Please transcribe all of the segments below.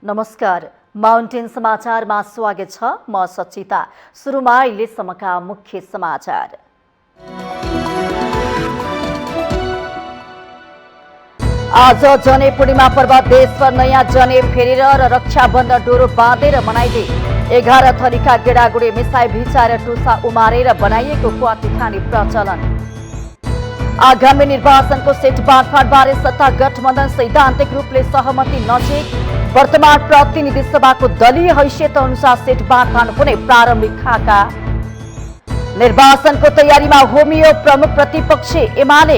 नमस्कार, माउन्टेन समाचारमा स्वागत छ। म सचिता। सुरुमा अहिलेसम्मका मुख्य समाचार। आज जनै पूर्णिमा पर्व देशभर नयाँ जनै फेरेर र रक्षाबन्धन डोरो बाँधेर मनाइँदै 11 थरीका गेडागुडी मिसाई भिचाएर टुसा उमारेर बनाइएको क्वाटी खाने प्रचलन। आगामी निर्वाचनको सीट बाँडफाँडबारे सत्ता गठबन्धन सैद्धान्तिक रूपले सहमति नजिक। वर्तमान प्रतिनिधि सभाको दलीय हैसियत अनुसार सीट बाँडफाँड हुने प्रारम्भिक खाका। निर्वाचनको तयारीमा होमियो प्रमुख प्रतिपक्षी एमाले।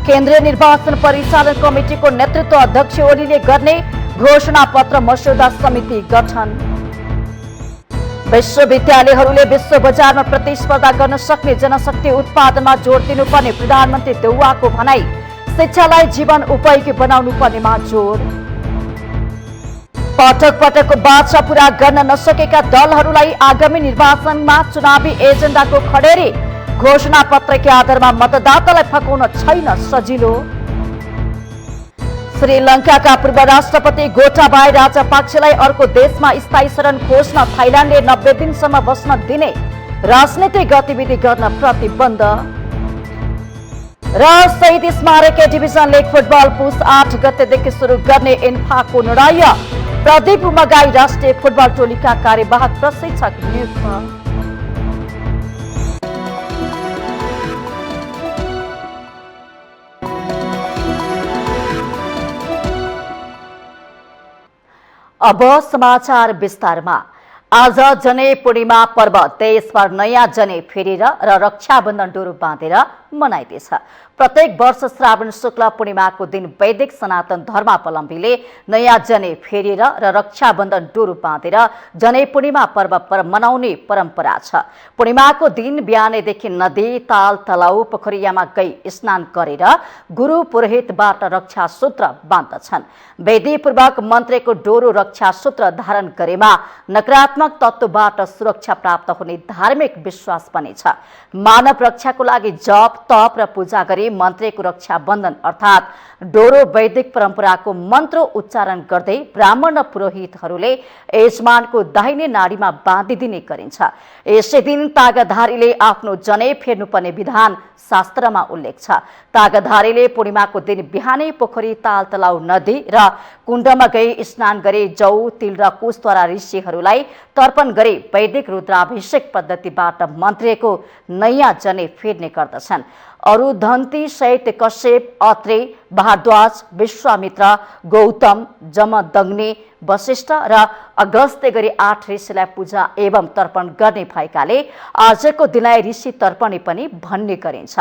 केन्द्रीय निर्वाचन परिचालन कमिटिको नेतृत्व अध्यक्ष ओलीले गर्ने। घोषणा पत्र मस्यौदा समिति गठन। विश्वविद्यालयहरूले विश्व बजारमा प्रतिस्पर्धा गर्न सक्ने जनशक्ति उत्पादनमा जोड दिनुपर्ने प्रधानमन्त्री देउवाको भनाई। शिक्षालाई जीवन उपयोगी बनाउनु पर्नेमा जोड। पटक पटकको बाचा पूरा गर्न नसकेका दलहरूलाई आगामी निर्वाचनमा चुनावी एजेन्डाको खडेरी। घोषणा पत्रकै आधारमा मतदातालाई फकाउन छैन सजिलो। श्रीलङ्काका पूर्व राष्ट्रपति गोटाबाया राजपक्षलाई अर्को देशमा स्थायी शरण खोज्न थाइल्याण्डले 90 दिनसम्म बस्न दिने। राजनीतिक गतिविधि गर्न प्रतिबन्ध। र शहीद स्मारक डिभिजन लिग फुटबल पुस 8 गतेदेखि सुरु गर्ने इन्फाको निर्णय। प्रदीप उमगाई राष्ट्रिय फुटबल टोलीका कार्यवाहक प्रशिक्षक नियुक्त। अब समाचार विस्तारमा। आज जनै पूर्णिमा पर्व देशभर नयाँ जनै फेरेर र रक्षाबन्धन डोरो बाँधेर मनाइँदैछ। प्रत्येक वर्ष श्रावण शुक्ल पूर्णिमाको दिन वैदिक सनातन धर्मावलम्बीले नयाँ जनै फेरेर र रक्षाबन्धन डोरो बाँधेर जनै पूर्णिमा पर्व मनाउने परम्परा छ। पूर्णिमाको दिन बिहानैदेखि नदी, ताल, तलाउ, पोखरियामा गई स्नान गरेर गुरु पुरोहितबाट रक्षा सूत्र बाँध्दछन्। वेदीपूर्वक मन्त्रेको डोरो रक्षा सूत्र धारण गरेमा नकारात्मक तत्त्वबाट सुरक्षा प्राप्त हुने धार्मिक विश्वास पनि छ। मानव रक्षाको लागि जप, तप र पूजा गरी मन्त्रेको रक्षाबन्धन अर्थात् डोरो वैदिक परम्पराको मन्त्र उच्चारण गर्दै ब्राह्मण र पुरोहितहरूले यजमानको दाहिने नाडीमा बाँधिदिने गरिन्छ। यसै दिन तागाधारीले आफ्नो जनै फेर्नुपर्ने विधान शास्त्रमा उल्लेख छ। तागाधारीले पूर्णिमाको दिन बिहानै पोखरी, ताल, तलाउ, नदी र कुण्डमा गई स्नान गरी जौ, तिल र कुशद्वारा ऋषिहरूलाई तर्पण गरी वैदिक रुद्राभिषेक पद्धतिबाट मन्त्रिएको नयाँ जनै फेर्ने गर्दछन्। अरुधन्ती सहित कश्यप, अत्रे, भारद्वाज, विश्वामित्र, गौतम, जमदग्नि, वशिष्ठ र अगस्त्य गरी 8 ऋषिलाई पूजा एवं तर्पण गर्ने भएकाले आजको दिनलाई ऋषि तर्पणी पनि भन्ने गरिन्छ।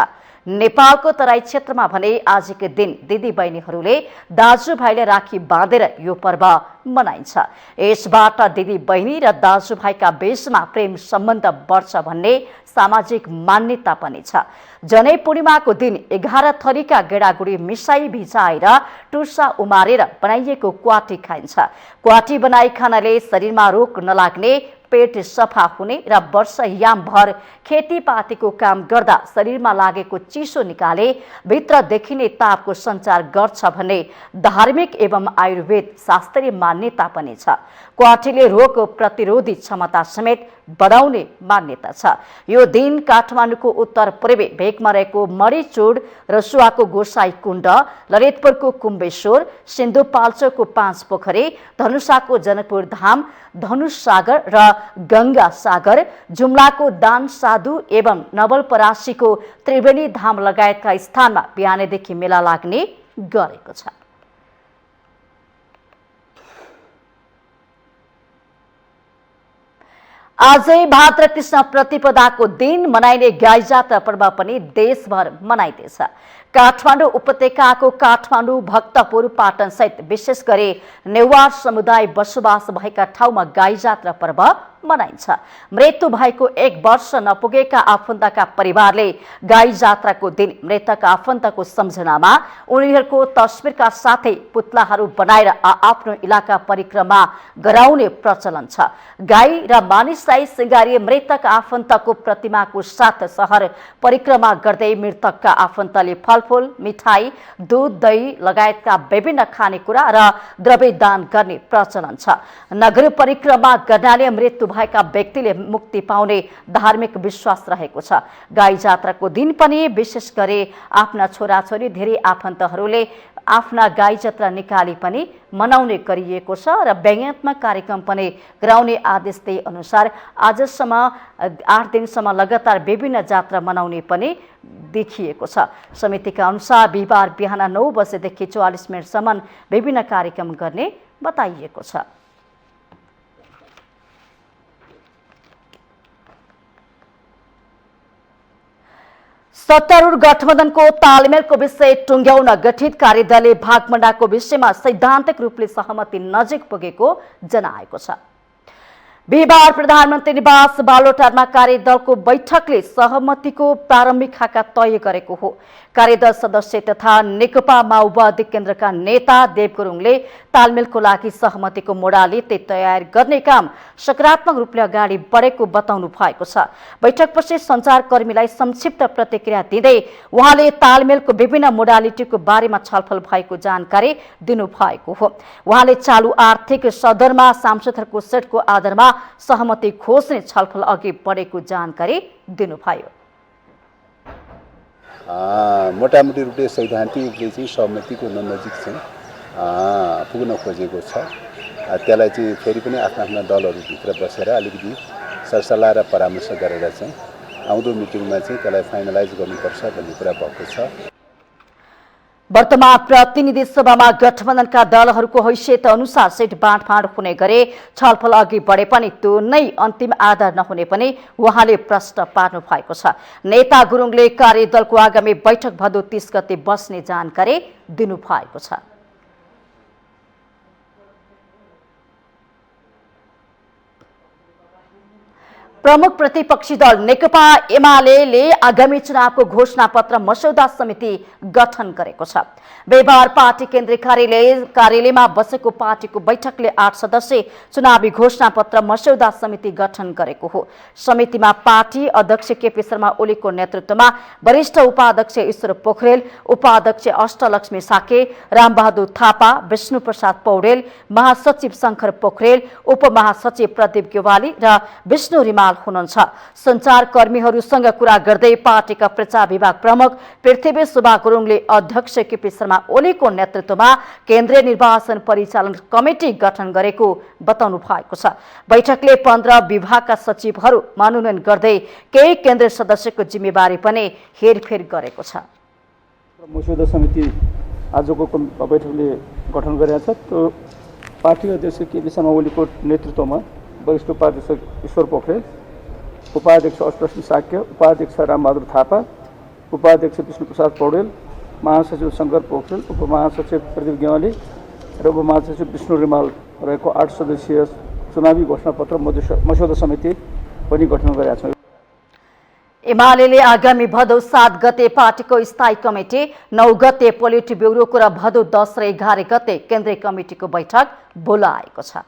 नेपालको तराई क्षेत्रमा भने आजको दिन दिदी बहिनीहरूले दाजुभाइले राखी बाँधेर यो पर्व मनाइन्छ। यसबाट दिदी बहिनी र दाजुभाइका बीचमा प्रेम सम्बन्ध बढ्छ भन्ने सामाजिक मान्यता पनि छ। जनै पूर्णिमाको दिन 11 थरीका गेडागुडी मिसाई भिजाएर टुसा उमारेर बनाइएको क्वाटी खाइन्छ। क्वाटी बनाई खानाले शरीरमा रोग नलाग्ने, पेट सफा हुने र वर्षयामभर खेतीपातीको काम गर्दा शरीरमा लागेको चिसो निकाले भित्र देखिने तापको सञ्चार गर्छ भन्ने धार्मिक एवं आयुर्वेद शास्त्रीय मान्यता पनि छ। क्वाटीले रोग प्रतिरोधी क्षमता समेत बढाउने मान्यता छ। यो दिन काठमाडौँको उत्तर पूर्वी भेकमा रहेको मणिचोड, रसुवाको गोसाई कुण्ड, ललितपुरको कुम्बेश्वर, सिन्धुपाल्चोकको 5 पोखरी, धनुषाको जनकपुर धाम, धनुषसागर र गंगा सागर, जुम्लाको दान साधु एवं नवलपरासीको त्रिवेणी धाम लगायतका स्थानमा बिहानैदेखि मेला लाग्ने गरेको छ। आजै भाद्र कृष्ण प्रतिपदाको दिन मनाइने गाई जात्रा पर्व पनि देशभर मनाइँदैछ। काठमाडौँ उपत्यकाको काठमाडौँ, भक्तपुर, पाटन सहित विशेष गरी नेवार समुदाय बसोबास भएका ठाउँमा गाई जात्रा पर्व मनाइन्छ। मृत्यु भएको 1 वर्ष नपुगेका आफन्तका परिवारले गाई जात्राको दिन मृतक आफन्तको सम्झनामा उनीहरूको तस्बिरका साथै पुतलाहरू बनाएर आफ्नो इलाका परिक्रमा गराउने प्रचलन छ। गाई र मानिसलाई सिंगारी मृतक आफन्तको प्रतिमाको साथ शहर परिक्रमा गर्दै मृतकका आफन्तले फल फलफूल, मिठाई, दूध, दही लगायतका विभिन्न खानेकुरा र द्रव्य दान गर्ने प्रचलन छ। नगर परिक्रमा गर्नाले मृत्यु भएका व्यक्तिले मुक्ति पाउने धार्मिक विश्वास रहेको छ। गाई जात्राको दिन पनि विशेष गरी आफ्ना छोराछोरी धेरै आफन्तहरूले आफ्ना गाई जात्रा निकाली पनि मनाउने गरिएको छ र व्यङ्ग्यात्मक कार्यक्रम पनि गराउने आदेश दिए अनुसार आजसम्म 8 दिनसम्म लगातार विभिन्न जात्रा मनाउने पनि देखिएको छ। समितिका अनुसार बिहिबार बिहान 9 बजेदेखि 44 मिनटसम्म विभिन्न कार्यक्रम गर्ने बताइएको छ। सत्तारूढ गठबन्धनको तालमेलको विषय टुङ्ग्याउन गठित कार्यदलले भागमण्डाको विषयमा सैद्धान्तिक रूपले सहमति नजिक पुगेको जनाएको छ। बिहिबार प्रधानमन्त्री निवास बालोटारमा कार्यदलको बैठकले सहमतिको प्रारम्भिक खाका तय गरेको हो। कार्यदल सदस्य तथा नेकपा माओवादी केन्द्रका नेता देव गुरुङले तालमेलको लागि सहमतिको मोडालिते तयार गर्ने काम सकारात्मक रूपले अगाडि बढेको बताउनु भएको छ। बैठकपछि सञ्चारकर्मीलाई संक्षिप्त प्रतिक्रिया दिँदै उहाँले तालमेलको विभिन्न मोडालिटीको बारेमा छलफल भएको जानकारी दिनुभएको हो। उहाँले चालु आर्थिक सदनमा सांसदहरूको सेटको आधारमा सहमति खोज्ने छलफल अघि बढेको जानकारी दिनुभयो। मोटामोटी रूपले सैद्धान्तिक रूपले चाहिँ सहमतिको नजिक चाहिँ पुग्न खोजेको छ। त्यसलाई चाहिँ फेरि पनि आफ्ना दलहरूभित्र बसेर अलिकति सरसल्लाह र परामर्श गरेर चाहिँ आउँदो मिटिङमा चाहिँ त्यसलाई फाइनलाइज गर्नुपर्छ भन्ने कुरा भएको छ। वर्तमान प्रतिनिधि सभामा गठबन्धनका दलहरूको हैसियत अनुसार सीट बाँडफाँड हुने गरे छलफल अघि बढे पनि त्यो नै अन्तिम आधार नहुने पनि उहाँले प्रश्न पार्नु भएको छ। नेता गुरुङले कार्यदलको आगामी बैठक भदौ 30 गते बस्ने जानकारी दिनुभएको छ। प्रमुख प्रतिपक्षी दल नेकपा एमाले आगामी चुनावको घोषणा पत्र मस्यौदा समिति गठन गरेको छ। बिहिबार पार्टी केन्द्रीय कार्यालयमा बसेको पार्टीको बैठकले 8 सदस्यीय चुनावी घोषणा पत्र मस्यौदा समिति गठन गरेको हो। समितिमा पार्टी अध्यक्ष केपी शर्मा ओलीको नेतृत्वमा वरिष्ठ उपाध्यक्ष ईश्वर पोखरेल, उपाध्यक्ष अष्टलक्ष्मी साके, रामबहादुर थापा, विष्णु प्रसाद पौडेल, महासचिव शंकर पोखरेल, उपमहासचिव प्रदीप गेवाली र विष्णु रिमाल हुनुहुन्छ। सञ्चारकर्मीहरूसँग कुरा गर्दै पार्टीका प्रचार विभाग प्रमुख पृथ्वी सुब्बा गुरुङले अध्यक्ष केपी शर्मा ओलीको नेतृत्वमा केन्द्रीय निर्वाचन परिचालन कमिटी गठन गरेको बताउनु भएको छ। बैठकले 15 विभागका सचिवहरू मनोनयन गर्दै केही केन्द्रीय सदस्यको जिम्मेवारी पनि हेरफेर गरेको छ। मस्यौदा समिति आजको बैठकले गठन गरेको छ। त्यो पार्टी अध्यक्ष केपी शर्मा ओलीको नेतृत्वमा वरिष्ठ उपाध्यक्ष ईश्वर पोखरेल, उपाध्यक्ष अष्टलक्ष्मी साक्य, उपाध्यक्ष रामबहादुर थापा, उपाध्यक्ष विष्णु प्रसाद पौडेल, महासचिव शंकर पोखरेल, उपमहासचिव प्रदीप गेवाली र उपमहासचिव विष्णु रिमाल रहेको 8 सदस्यीय चुनावी घोषणापत्र मस्यौदा समिति पनि गठन गरेका छौँ। एमाले आगामी भदौ 7 गते पार्टीको स्थायी कमिटी, 9 गते पोलिट ब्युरोको र भदौ 10 र 11 गते केन्द्रीय कमिटीको बैठक बोलाएको छ।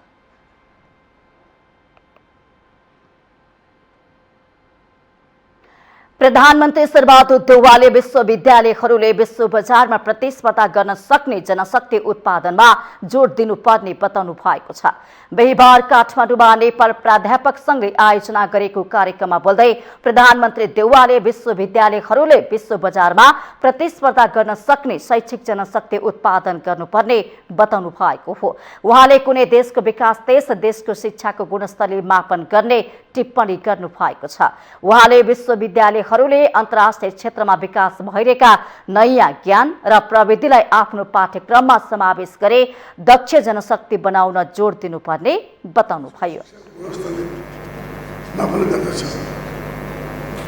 प्रधानमन्त्री शेरबहादुर देउवाले विश्वविद्यालयहरूले विश्व बजारमा प्रतिस्पर्धा गर्न सक्ने जनशक्ति उत्पादनमा जोड दिनुपर्ने बताउनु भएको छ। बिहिबार काठमाडौँमा नेपाल प्राध्यापक संघले आयोजना गरेको कार्यक्रममा बोल्दै प्रधानमन्त्री देउवाले विश्वविद्यालयहरूले विश्व बजारमा प्रतिस्पर्धा गर्न सक्ने शैक्षिक जनशक्ति उत्पादन गर्नुपर्ने बताउनु भएको हो। उहाँले कुनै देशको विकास त्यस देशको शिक्षाको गुणस्तरले मापन गर्ने टिप्पणी गर्नु भएको छ। उहाँले विश्वविद्यालयहरूले अन्तर्राष्ट्रिय क्षेत्रमा विकास भइरहेका नयाँ ज्ञान र प्रविधिलाई आफ्नो पाठ्यक्रममा समावेश गरे दक्ष जनशक्ति बनाउन जोड दिनुपर्ने बताउनुभयो।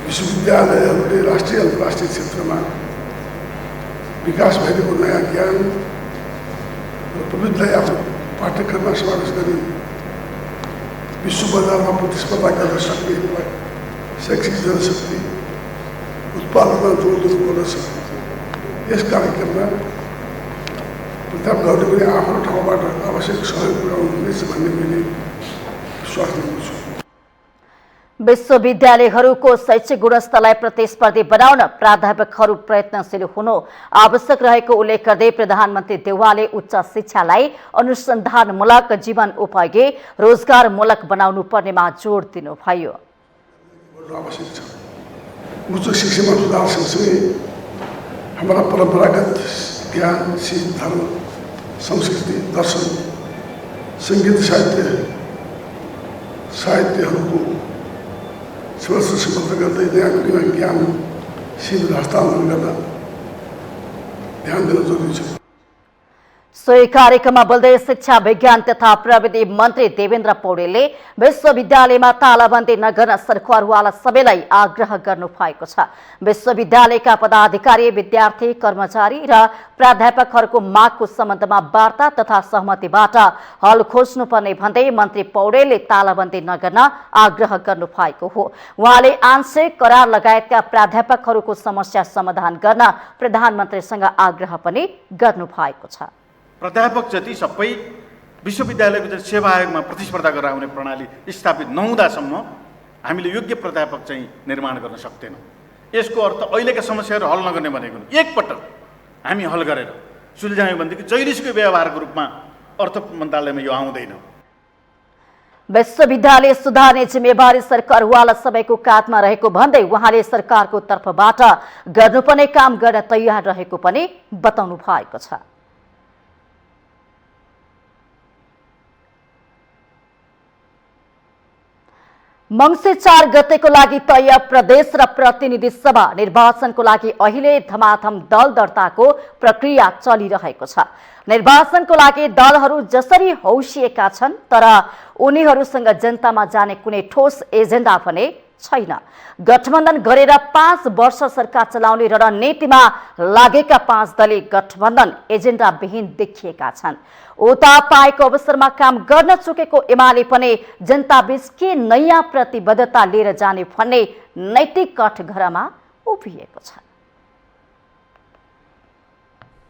विश्वविद्यालयहरूले राष्ट्रिय अन्तर्राष्ट्रिय क्षेत्रमा विकास भइरहेको नयाँ ज्ञान र प्रविधिलाई आफ्नो पाठ्यक्रममा समावेश गरी विश्व बजारमा प्रतिस्पर्धा गर्न सक्ने शैक्षिक जनशक्ति उत्पादनमा जोड दिनुपर्दछ। यस कार्यक्रममा प्राध्यापकहरूले पनि आफ्नो ठाउँबाट आवश्यक सहयोग पुर्याउनुहुनेछ भन्ने मैले विश्वास दिएको छु। विश्वविद्यालयहरूको शैक्षिक गुणस्तरलाई प्रतिस्पर्धी बनाउन प्राध्यापकहरू प्रयत्नशील हुनु आवश्यक रहेको उल्लेख गर्दै प्रधानमन्त्री देउवाले उच्च शिक्षालाई अनुसन्धानमूलक जीवन उपयोगी रोजगारमूलक बनाउनु पर्नेमा जोड दिनुभयो। आवश्यक छ। उच्च शिक्षामा सुधार सँगसँगै हाम्रा परम्परागत ज्ञान, सिप, धर्म, संस्कृति, दर्शन, सङ्गीत, साहित्यहरूको सर्वस्व सम्बद्ध गर्दै नयाँ पिँढीमा ज्ञान, सिप हस्तान्तरण गर्न ध्यान दिन जरुरी छ। सोही कार्यक्रममा बोल्दै शिक्षा विज्ञान तथा प्रविधि मन्त्री देवेन्द्र पौडेलले विश्वविद्यालयमा तालाबन्दी नगर्न सरकारवाला सबैलाई आग्रह गर्नु भएको छ। विश्वविद्यालयका पदाधिकारी, विद्यार्थी, कर्मचारी र प्राध्यापकहरूको मागको सम्बन्धमा वार्ता तथा सहमतिबाट हल खोज्नुपर्ने भन्दै मन्त्री पौडेलले तालाबन्दी नगर्न आग्रह गर्नु भएको हो। उहाँले आंशिक करार लगायतका प्राध्यापकहरूको समस्या समाधान गर्न प्रधानमन्त्रीसँग आग्रह पनि गर्नु भएको छ। प्राध्यापक जति सबै विश्वविद्यालयको जति सेवा आयोगमा प्रतिस्पर्धा गरेर आउने प्रणाली स्थापित नहुँदासम्म हामीले योग्य प्राध्यापक चाहिँ निर्माण गर्न सक्दैनौँ। यसको अर्थ अहिलेका समस्याहरू हल नगर्ने भनेको एकपटक हामी हल गरेर सुल्झायौँ भनेदेखि जहिलेसुकै व्यवहारको रूपमा अर्थ मन्त्रालयमा यो आउँदैन। विश्वविद्यालय सुधार्ने जिम्मेवारी सरकारवाला सबैको काँधमा रहेको भन्दै उहाँले सरकारको तर्फबाट गर्नुपर्ने काम गर्न तयार रहेको पनि बताउनु भएको छ। मंसिर 4 गतेको लागि तय प्रदेश र प्रतिनिधि सभा निर्वाचनको लागि अहिले धमाधम दल दर्ताको प्रक्रिया चलिरहेको छ। निर्वाचनको लागि दलहरू जसरी हौसिएका छन् तर उनीहरूसँग जनतामा जाने कुनै ठोस एजेन्डा भने छैन। गठबन्धन गरेर 5 वर्ष सरकार चलाउने रणनीतिमा लागेका 5 दलीय गठबन्धन एजेन्डा विहीन देखिएका छन्। उता पाएको अवसरमा काम गर्न चुकेको एमाले पनि जनताबीच के नयाँ प्रतिबद्धता लिएर जाने भन्ने नैतिक कठघरामा उभिएको छ।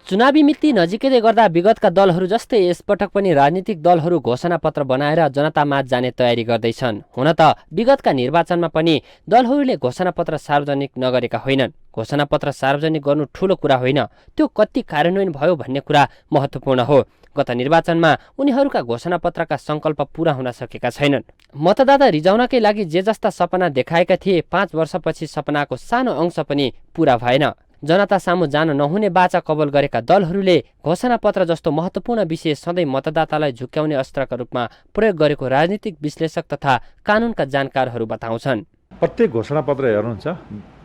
चुनावी मिति नजिकै गर्दा विगतका दलहरू जस्तै यसपटक पनि राजनीतिक दलहरू घोषणापत्र बनाएर जनतामाझ जाने तयारी गर्दैछन्। हुन त विगतका निर्वाचनमा पनि दलहरूले घोषणापत्र सार्वजनिक नगरेका होइनन्। घोषणापत्र सार्वजनिक गर्नु ठूलो कुरा होइन, त्यो कति कार्यान्वयन भयो भन्ने कुरा महत्त्वपूर्ण हो। गत निर्वाचनमा उनीहरूका घोषणापत्रका संकल्प पूरा हुन सकेका छैनन्। मतदाता रिजाउनकै लागि जे जस्ता सपना देखाएका थिए 5 वर्षपछि सपनाको सानो अंश पनि पूरा भएन। जनता सामु जान नहुने बाचा कबल गरेका दलहरूले घोषणापत्र जस्तो महत्त्वपूर्ण विषय सधैँ मतदातालाई झुक्याउने अस्त्रका रूपमा प्रयोग गरेको राजनीतिक विश्लेषक तथा कानुनका जानकारहरू बताउँछन्। प्रत्येक घोषणापत्र हेर्नुहुन्छ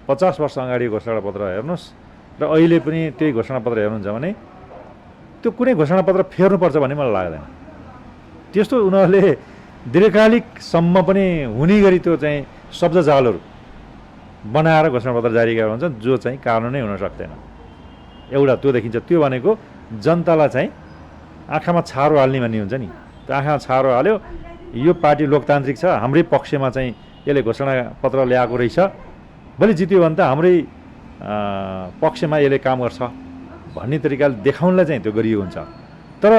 50 वर्ष अगाडि घोषणापत्र हेर्नुहोस् र अहिले पनि त्यही घोषणापत्र हेर्नुहुन्छ भने त्यो कुनै घोषणापत्र फेर्नुपर्छ भन्ने मलाई लाग्दैन। त्यस्तो उनीहरूले दीर्घकालिकसम्म पनि हुने गरी त्यो चाहिँ शब्दजालहरू बनाएर घोषणापत्र जारी गरेर हुन्छ जो चाहिँ कानुनै हुन सक्दैन। एउटा त्यो देखिन्छ। त्यो भनेको जनतालाई चाहिँ आँखामा छारो हाल्ने भन्ने हुन्छ नि, त्यो आँखामा छारो हाल्यो यो पार्टी लोकतान्त्रिक छ, हाम्रै पक्षमा चाहिँ यसले घोषणापत्र ल्याएको रहेछ, भोलि जित्यो भने त हाम्रै पक्षमा यसले काम गर्छ भन्ने तरिकाले देखाउनलाई चाहिँ त्यो गरिएको हुन्छ। तर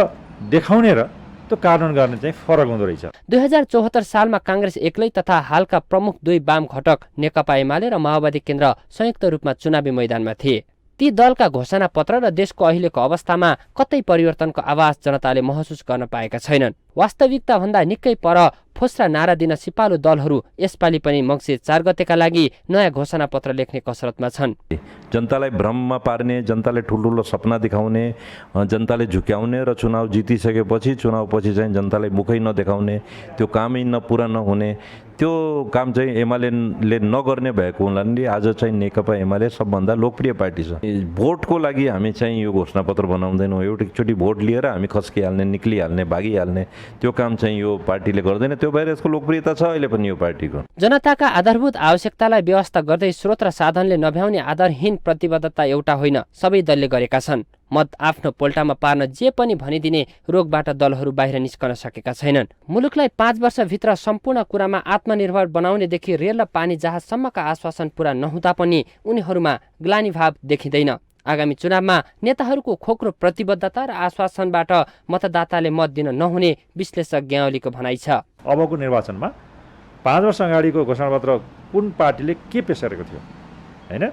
देखाउने र त्यो कार्यान्वयन गर्ने चाहिँ फरक हुँदो रहेछ। 2074 सालमा कांग्रेस एक्लै तथा हालका प्रमुख 2 वाम घटक नेकपा एमाले र माओवादी केन्द्र संयुक्त रूपमा चुनावी मैदानमा थिए। ती दलका घोषणापत्र र देशको अहिलेको अवस्थामा कतै परिवर्तनको आवाज जनताले महसुस गर्न पाएका छैनन्। वास्तविकता भन्दा निकै पर फोस्रा नारा दिन सिपालु दलहरू यसपालि पनि मंसिर 4 गतेका लागि नयाँ घोषणापत्र लेख्ने कसरतमा छन्। जनतालाई भ्रममा पार्ने, जनताले ठुल्ठुलो सपना देखाउने, जनताले झुक्याउने र चुनाव जितिसकेपछि चुनावपछि चाहिँ जनतालाई मुखै नदेखाउने, त्यो कामै पुरा नहुने, त्यो काम चाहिँ एमाले नगर्ने भएको हुनाले आज चाहिँ नेकपा एमाले सबभन्दा लोकप्रिय पार्टी छ। भोटको लागि हामी चाहिँ यो घोषणापत्र बनाउँदैनौँ। एकचोटि भोट लिएर हामी खस्किहाल्ने, निक्लिहाल्ने, भागिहाल्ने त्यो काम चाहिँ यो पार्टीले गर्दैन। त्यो भएर यसको लोकप्रियता छ अहिले पनि यो पार्टीको। जनताका आधारभूत आवश्यकतालाई व्यवस्था गर्दै स्रोत र साधनले नभ्याउने आधारहीन प्रतिबद्धता एउटा होइन, सबै दलले गरेका छन्। मत आफ्नो पोल्टामा पार्न जे पनि भनिदिने रोगबाट दलहरू बाहिर निस्कन सकेका छैनन्। मुलुकलाई 5 वर्षभित्र सम्पूर्ण कुरामा आत्मनिर्भर बनाउनेदेखि रेल र पानी जहाजसम्मका आश्वासन पूरा नहुँदा पनि उनीहरूमा ग्लानि भाव देखिँदैन। आगामी चुनावमा नेताहरूको खोक्रो प्रतिबद्धता र आश्वासनबाट मतदाताले मत दिन नहुने विश्लेषक ज्ञावलीको भनाइ छ। अबको निर्वाचनमा 5 वर्ष अगाडिको घोषणापत्र कुन पार्टीले के पेश गरेको थियो होइन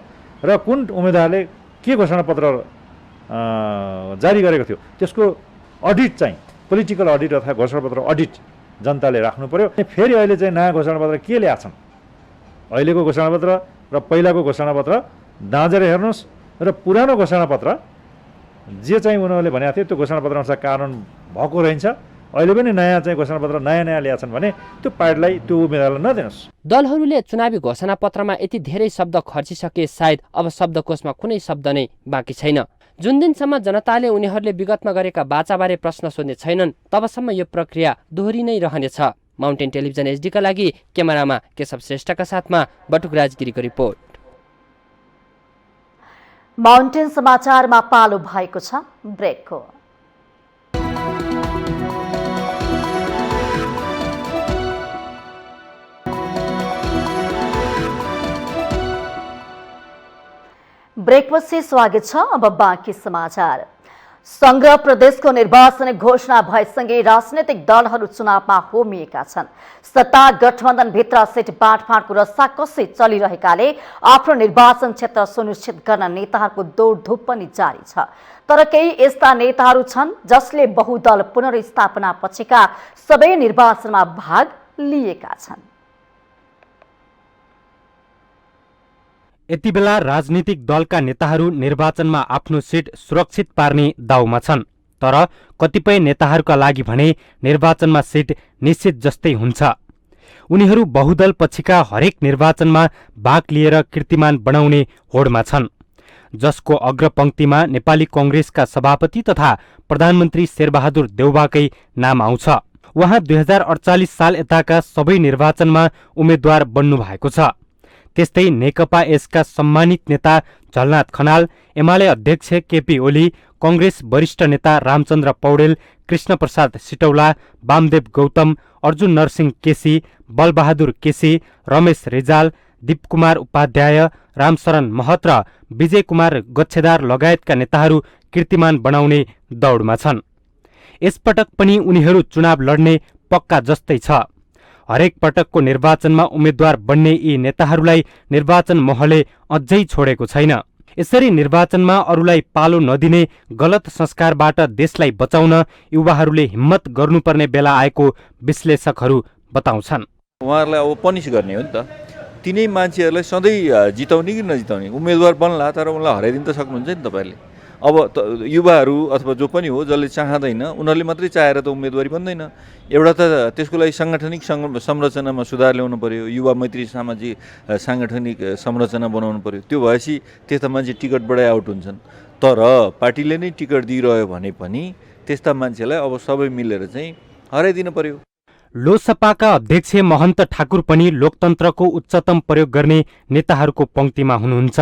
र कुन उम्मेदवारले के घोषणापत्र जारी गरेको थियो त्यसको अडिट चाहिँ पोलिटिकल अडिट अथवा घोषणापत्र अडिट जनताले राख्नु पर्यो। फेरि अहिले चाहिँ नयाँ घोषणापत्र के ल्याएछन्, अहिलेको घोषणापत्र र पहिलाको घोषणापत्र दाँजेर हेर्नुहोस् र पुरानो घोषणापत्र जे चाहिँ उनीहरूले भनेको थियो त्यो घोषणापत्र अनुसार कानुन भएको रहन्छ। अहिले पनि नयाँ चाहिँ घोषणापत्र नयाँ ल्याएछन् भने त्यो पार्टीलाई त्यो उम्मेदवारलाई नदिनुहोस्। दलहरूले चुनावी घोषणापत्रमा यति धेरै शब्द खर्चिसके सायद अब शब्दकोशमा कुनै शब्द नै बाँकी छैन। जुन दिनसम्म जनताले उनीहरूले विगतमा गरेका बाचाबारे प्रश्न सोध्ने छैनन् तबसम्म यो प्रक्रिया दोहोरी नै रहनेछ। माउन्टेन टेलिभिजन एचडीका लागि क्यामेरामा केशव श्रेष्ठका साथमा बटुक राजगिरीको रिपोर्ट। माउन्टेन समाचारमा पालो भएको छ ब्रेकको। ब्रेकपछि स्वागत छ। अब बाँकी समाचार। संघ प्रदेशको निर्वाचन घोषणा भएसँगै राजनैतिक दलहरू चुनावमा होमिएका छन्। सत्ता गठबन्धनभित्र सिट बाँडफाँडको रस्साकसी चलिरहेकाले आफ्नो निर्वाचन क्षेत्र सुनिश्चित गर्न नेताहरूको दौडधुप पनि जारी छ। तर केही यस्ता नेताहरू छन् जसले बहुदल पुनर्स्थापना पछिका सबै निर्वाचनमा भाग लिएका छन्। यति बेला राजनीतिक दलका नेताहरू निर्वाचनमा आफ्नो सिट सुरक्षित पार्ने दाउमा छन्। तर कतिपय नेताहरूका लागि भने निर्वाचनमा सिट निश्चित जस्तै हुन्छ। उनीहरू बहुदल पछिका हरेक निर्वाचनमा भाग लिएर कीर्तिमान बनाउने होडमा छन्, जसको अग्रपंक्तिमा नेपाली कांग्रेसका सभापति तथा प्रधानमन्त्री शेरबहादुर देउवाकै नाम आउँछ। उहाँ 2048 साल यताका सबै निर्वाचनमा उम्मेद्वार बन्नु भएको छ। त्यस्तै नेकपा यसका सम्मानित नेता झलनाथ खनाल, एमाले अध्यक्ष केपी ओली, कांग्रेस वरिष्ठ नेता रामचन्द्र पौडेल, कृष्णप्रसाद सिटौला, वामदेव गौतम, अर्जुन नरसिंह केसी, बलबहादुर केसी, रमेश रिजाल, दीपकुमार उपाध्याय, रामशरण महत र विजय कुमार गच्छेदार लगायतका नेताहरू कीर्तिमान बनाउने दौडमा छन्। यसपटक पनि उनीहरू चुनाव लड्ने पक्का जस्तै छ। हरेक पटकको निर्वाचनमा उम्मेद्वार बन्ने यी नेताहरूलाई निर्वाचन महलले अझै छोडेको छैन। यसरी निर्वाचनमा अरूलाई पालो नदिने गलत संस्कारबाट देशलाई बचाउन युवाहरूले हिम्मत गर्नुपर्ने बेला आएको विश्लेषकहरू बताउँछन्। उहाँहरूलाई अब पनिस गर्ने हो नि त। तिनै मान्छेहरूलाई सधैँ जिताउने कि नजिताउने, उम्मेदवार बन्ला तर उनलाई हराइदिन त सक्नुहुन्छ नि तपाईँहरूले। अब युवाहरू अथवा जो पनि हो जसले चाहँदैन उनीहरूले मात्रै चाहेर त उम्मेदवारी बन्दैन। एउटा त त्यसको लागि साङ्गठनिक संरचनामा सुधार ल्याउनु पर्यो, युवा मैत्री सामाजिक साङ्गठनिक संरचना बनाउनु पर्यो। त्यो भएपछि त्यस्ता मान्छे टिकटबाटै आउट हुन्छन्। तर पार्टीले नै टिकट दिइरह्यो भने पनि त्यस्ता मान्छेलाई अब सबै मिलेर चाहिँ हराइदिनु पर्यो। लोकसभाका अध्यक्ष महन्त ठाकुर पनि लोकतन्त्रको उच्चतम प्रयोग गर्ने नेताहरूको पंक्तिमा हुनुहुन्छ।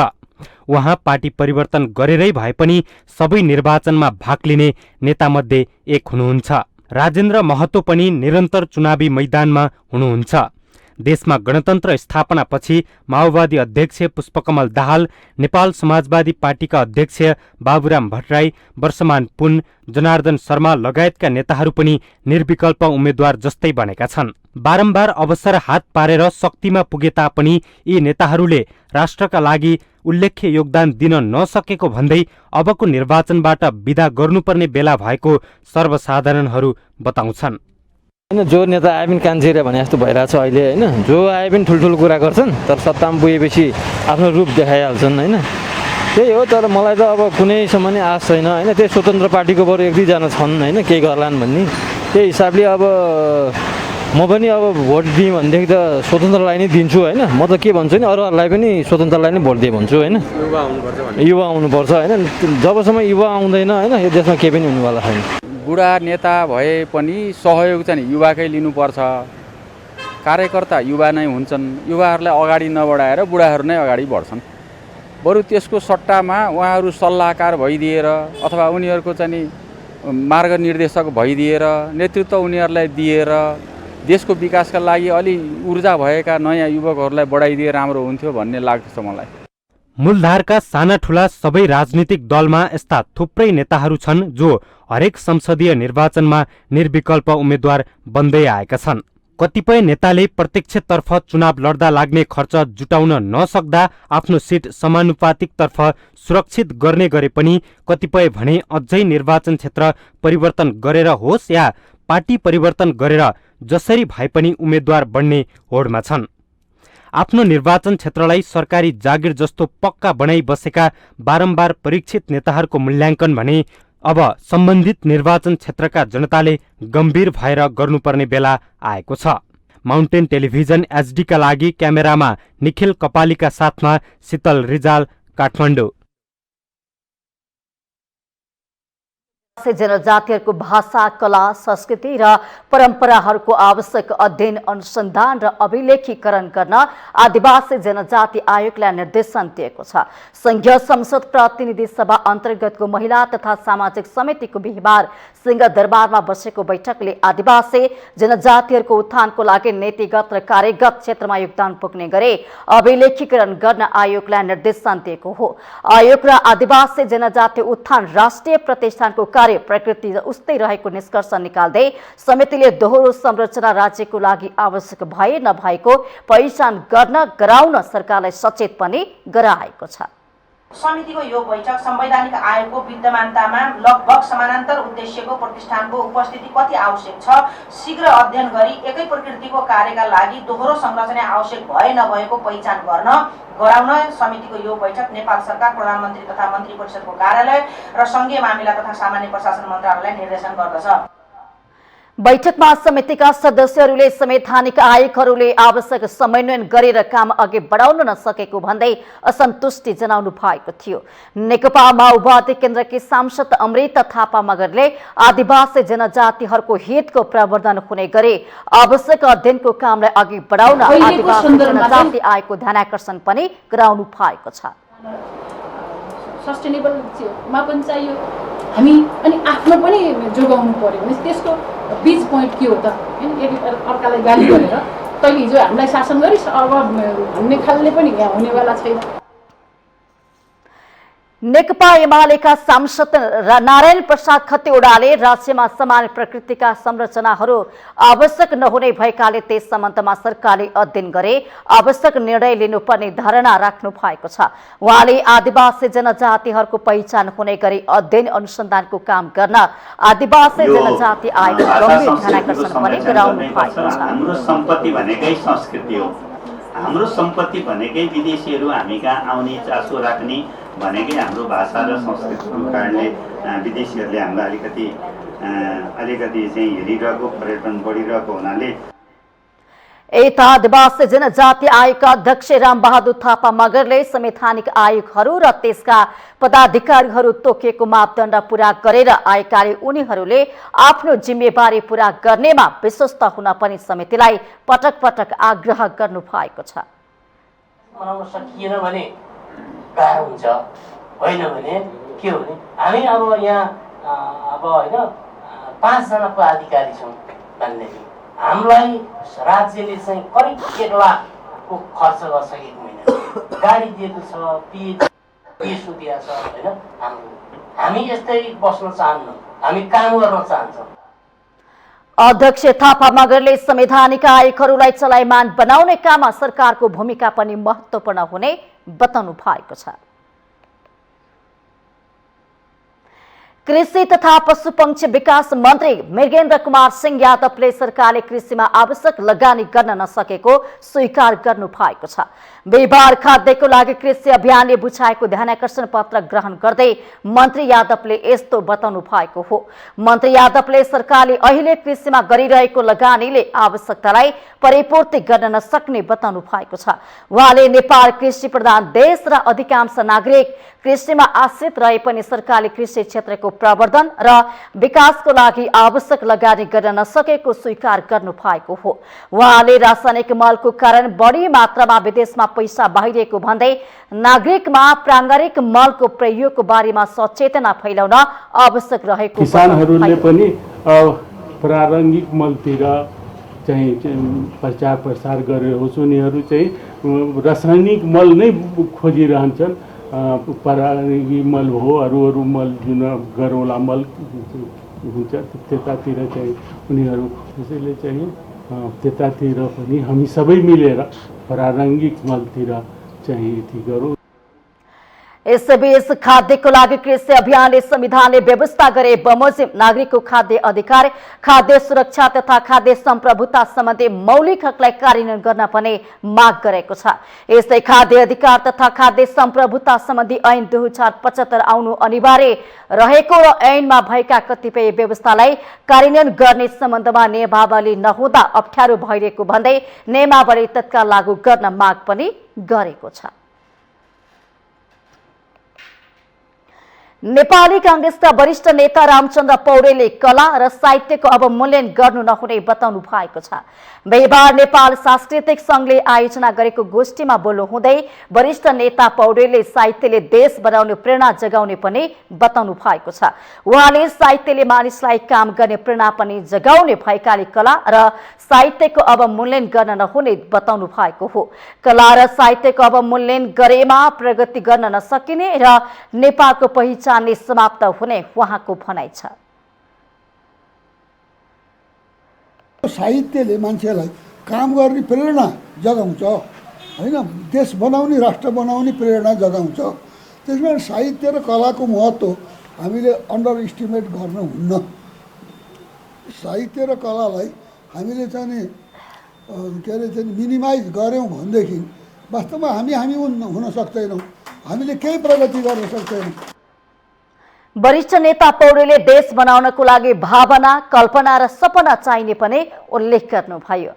उहाँ पार्टी परिवर्तन गरेरै भए पनि सबै निर्वाचनमा भाग लिने नेतामध्ये एक हुनुहुन्छ। राजेन्द्र महतो पनि निरन्तर चुनावी मैदानमा हुनुहुन्छ। देशमा गणतन्त्र स्थापनापछि माओवादी अध्यक्ष पुष्पकमल दाहाल, नेपाल समाजवादी पार्टीका अध्यक्ष बाबुराम भट्टराई, वर्षमान पुन, जनार्दन शर्मा लगायतका नेताहरू पनि निर्विकल्प उम्मेद्वार जस्तै बनेका छन्। बारम्बार अवसर हात पारेर शक्तिमा पुगे तापनि यी नेताहरूले राष्ट्रका लागि उल्लेख्य योगदान दिन नसकेको भन्दै अबको निर्वाचनबाट विदा गर्नुपर्ने बेला भएको सर्वसाधारणहरू बताउँछन्। जो नेता आए पनि कान्छे भने जस्तो भइरहेछ अहिले होइन। जो आए पनि ठुल्ठुलो कुरा गर्छन् तर सत्तामा पुगेपछि आफ्नो रूप देखाइहाल्छन् होइन। त्यही हो। तर मलाई त अब कुनैसम्म नै आश छैन होइन। त्यही स्वतन्त्र पार्टीको बरु एक दुईजना छन् होइन केही गर्लान् भन्ने। त्यही हिसाबले अब म पनि अब भोट दिएँ भनेदेखि त स्वतन्त्रलाई नै दिन्छु होइन। म त के भन्छु नि अरूहरूलाई पनि स्वतन्त्रलाई नै भोट दिए भन्छु होइन। युवा आउनुपर्छ होइन। जबसम्म युवा आउँदैन होइन यो देशमा केही पनि हुनेवाला छैन। बुढा नेता भए पनि सहयोग चाहिँ युवाकै लिनुपर्छ। कार्यकर्ता युवा नै हुन्छन्। युवाहरूलाई अगाडि नबढाएर बुढाहरू नै अगाडि बढ्छन्। बरु त्यसको सट्टामा उहाँहरू सल्लाहकार भइदिएर अथवा उनीहरूको चाहिँ मार्गनिर्देशक भइदिएर नेतृत्व उनीहरूलाई दिएर देशको विकासका लागि अलि ऊर्जा भएका नयाँ युवकहरूलाई बढाइदिए राम्रो हुन्थ्यो भन्ने लाग्छ मलाई। मूलधारका साना ठूला सबै राजनीतिक दलमा यस्ता थुप्रै नेताहरू छन् जो हरेक संसदीय निर्वाचनमा निर्विकल्प उम्मेद्वार बन्दै आएका छन्। कतिपय नेताले प्रत्यक्षतर्फ चुनाव लड्दा लाग्ने खर्च जुटाउन नसक्दा आफ्नो सिट समानुपातिकतर्फ सुरक्षित गर्ने गरे पनि कतिपय भने अझै निर्वाचन क्षेत्र परिवर्तन गरेर होस् या पार्टी परिवर्तन गरेर जसरी भए पनि उम्मेद्वार बन्ने होडमा छन्। आफ्नो निर्वाचन क्षेत्रलाई सरकारी जागिर जस्तो पक्का बनाई बसेका बारम्बार परीक्षित नेताहरूको मूल्याङ्कन भने अब सम्बन्धित निर्वाचन क्षेत्रका जनताले गम्भीर भएर गर्नुपर्ने बेला आएको छ। माउन्टेन टेलिभिजन एचडीका लागि क्यामेरामा निखिल कपालीका साथमा शीतल रिजाल, काठमाडौँ। जनजातिहरूको भाषा, कला, संस्कृति र परम्पराहरूको आवश्यक अध्ययन, अनुसन्धान र अभिलेखीकरण गर्न आदिवासी जनजाति आयोगलाई निर्देशन दिएको छ। संघीय संसद प्रतिनिधि सभा अन्तर्गतको महिला तथा सामाजिक समितिको बिहिबार सिंहदरबारमा बसेको बैठकले आदिवासी जनजातिहरूको उत्थानको लागि नीतिगत र कार्यगत क्षेत्रमा योगदान पुग्ने गरी अभिलेखीकरण गर्न आयोगलाई निर्देशन दिएको हो। आयोग र आदिवासी जनजाति उत्थान राष्ट्रिय प्रतिष्ठानको कार्य प्रकृति उस्तै रहेको निष्कर्ष निकाल्दै समितिले दोहोरो संरचना राज्यको लागि आवश्यक भए नभएको पहिचान गर्न गराउन सरकारलाई सचेत पनि गराएको छ। समितिको यो बैठक संवैधानिक आयोगको विद्यमानतामा लगभग समानान्तर उद्देश्यको प्रतिष्ठानको उपस्थिति कति आवश्यक छ शीघ्र अध्ययन गरी एकै प्रकृतिको कार्यका लागि दोहोरो संरचना आवश्यक भए नभएको पहिचान गर्न गराउन समितिको यो बैठक नेपाल सरकार, प्रधानमन्त्री तथा मन्त्री परिषदको कार्यालय र संघीय मामिला तथा सामान्य प्रशासन मन्त्रालयलाई निर्देशन गर्दछ। बैठकमा समितिका सदस्यहरूले संवैधानिक आयोगहरूले आवश्यक समन्वयन गरेर काम अघि बढाउन नसकेको भन्दै असन्तुष्टि जनाउनु भएको थियो। नेकपा माओवादी केन्द्रकी सांसद अमृत थापा मगरले आदिवासी जनजातिहरूको हितको प्रवर्धन हुने गरी आवश्यक अध्ययनको कामलाई अघि बढाउन आदिवासी जनजाति आयोगको ध्यानाकर्षण पनि गराउनु भएको छ। सस्टेनेबलमा पनि चाहियो हामी अनि आफ्नो पनि जोगाउनु पर्यो भने त्यसको बीज पोइन्ट के हो त? यदि अर्कालाई गाली गरेर तैँले हिजो हामीलाई शासन गरिस् अब भन्ने खालले पनि यहाँ हुनेवाला छैन। नेकपा एमालेका सांसद नारायण प्रसाद खतिवड़ाले राज्यमा समान प्रकृतिका संरचनाहरू आवश्यक नहुने भएकाले त्यस सम्बन्धमा सरकारले अध्ययन गरे आवश्यक निर्णय लिनुपर्ने धारणा राख्नु भएको छ। उहाँले आदिवासी जनजातिहरूको पहिचान हुने गरी अध्ययन अनुसन्धानको काम गर्न आदिवासी जनजाति आयोग गम्भीर ध्यानाकर्षण पनि गराउनु भएको छ। हाम्रो सम्पत्ति भनेकै संस्कृति हो। हाम्रो सम्पत्ति भनेकै विदेशीहरू हामी कहाँ आउने चासो राख्ने भनेकै हाम्रो भाषा र संस्कृतिको कारणले विदेशीहरूले हामीलाई अलिकति चाहिँ हेरिरहेको, पर्यटन बढिरहेको हुनाले यता आदिवासी जनजाति आयोगका अध्यक्ष रामबहादुर थापा मगरले संवैधानिक आयोगहरू र त्यसका पदाधिकारीहरू तोकिएको मापदण्ड पूरा गरेर आएकाले उनीहरूले आफ्नो जिम्मेवारी पूरा गर्नेमा विश्वस्त हुन पनि समितिलाई पटक पटक आग्रह गर्नु भएको छ। बनाउन सकिएन भने गाह्रो हुन्छ, होइन भने के हो भने हामी अब यहाँ अब होइन 5 जना पदाधिकारी छौँ भनेदेखि हामीलाई राज्यले चाहिँ करिब 1 लाखको खर्च गरिसकेको होइन, गाडी दिएको छ, पिएसओ दिएको छ होइन। हामी यस्तै बस्न चाहन्न, हामी काम गर्न चाहन्छौँ। अध्यक्ष थापा मगरले संवैधानिक आयोगहरूलाई चलायमान बनाउने काममा सरकारको भूमिका पनि महत्त्वपूर्ण हुने बताउनु भएको छ। कृषि तथा पशुपक्षी विकास मन्त्री मृगेन्द्र कुमार सिंह यादवले सरकारले कृषिमा आवश्यक लगानी गर्न नसकेको स्वीकार गर्नु भएको छ। बिहिबार खाद्यको लागि कृषि अभियानले बुझाएको ध्यानाकर्षण पत्र ग्रहण गर्दै मन्त्री यादवले यस्तो बताउनु भएको हो। मन्त्री यादवले सरकारले अहिले कृषिमा गरिरहेको लगानीले आवश्यकतालाई परिपूर्ति गर्न नसक्ने बताउनु भएको छ। उहाँले नेपाल कृषि प्रधान देश र अधिकांश नागरिक कृषिमा आश्रित रहे पनि सरकारले कृषि क्षेत्रको प्रवर्धन र विकासको लागि आवश्यक लगानी गर्न नसकेको स्वीकार गर्नु भएको हो। उहाँले रासायनिक मलको कारण बढी मात्रामा विदेशमा पैसा बाहिरिएको भन्दै नागरिकमा प्राङ्गारिक मलको प्रयोगको बारेमा सचेतना फैलाउन आवश्यक रहेको किसानहरूले पनि प्रारम्भिक मलतिर चाहिँ प्रचार प्रसार गरेर होस्, उनीहरू चाहिँ रासायनिक मल नै खोजिरहन्छन्। प्रारम्भिक मल हो, अरू मल जुन गरौँला मल हुन्छ त्यतातिर चाहिँ उनीहरू त्यसैले चाहिँ त्यतातिर पनि हामी सबै मिलेर प्रारम्भिक मलतिर चाहिँ यति गरौँ। यसबीच खाद्यको लागि कृषि अभियानले संविधानले व्यवस्था गरे बमोजिम नागरिकको खाद्य अधिकार, खाद्य सुरक्षा तथा खाद्य सम्प्रभुता सम्बन्धी मौलिक हकलाई कार्यान्वयन गर्न पनि माग गरेको छ। यस्तै खाद्य अधिकार तथा खाद्य सम्प्रभुता सम्बन्धी ऐन 2075 आउनु अनिवार्य रहेको र ऐनमा भएका कतिपय व्यवस्थालाई कार्यान्वयन गर्ने सम्बन्धमा नियमावली नहुँदा अप्ठ्यारो भइरहेको भन्दै नियमावली तत्काल लागू गर्न माग पनि गरेको छ। नेपाली कांग्रेसका वरिष्ठ नेता रामचन्द्र पौडेलले कला र साहित्यको अवमूल्यन गर्नु नहुने बताउनु भएको छ। बिहिबार नेपाल सांस्कृतिक संघले आयोजना गरेको गोष्ठीमा बोल्नु हुँदै वरिष्ठ नेता पौडेलले साहित्यले देश बनाउने प्रेरणा जगाउने पनि बताउनु भएको छ। उहाँले साहित्यले मानिसलाई काम गर्ने प्रेरणा पनि जगाउने भएकाले कला र साहित्यको अवमूल्यन गर्न नहुने बताउनु भएको हो। कला र साहित्यको अवमूल्यन गरेमा प्रगति गर्न नसकिने र नेपालको पहिचानले समाप्त हुने उहाँको भनाइ छ। साहित्यले मान्छेलाई काम गर्ने प्रेरणा जगाउँछ हैन, देश बनाउने राष्ट्र बनाउने प्रेरणा जगाउँछ। त्यसमा साहित्य र कलाको महत्त्व हामीले अन्डर एस्टिमेट गर्नुहुन्न। साहित्य र कलालाई हामीले चाहिँ के अरे चाहिँ मिनिमाइज गऱ्यौँ भनेदेखि वास्तवमा हामी हुन सक्दैनौँ, हामीले केही प्रगति गर्न सक्दैनौँ। वरिष्ठ नेता पौडेलले देश बनाउनको लागि भावना, कल्पना र सपना चाहिने पनि उल्लेख गर्नुभयो।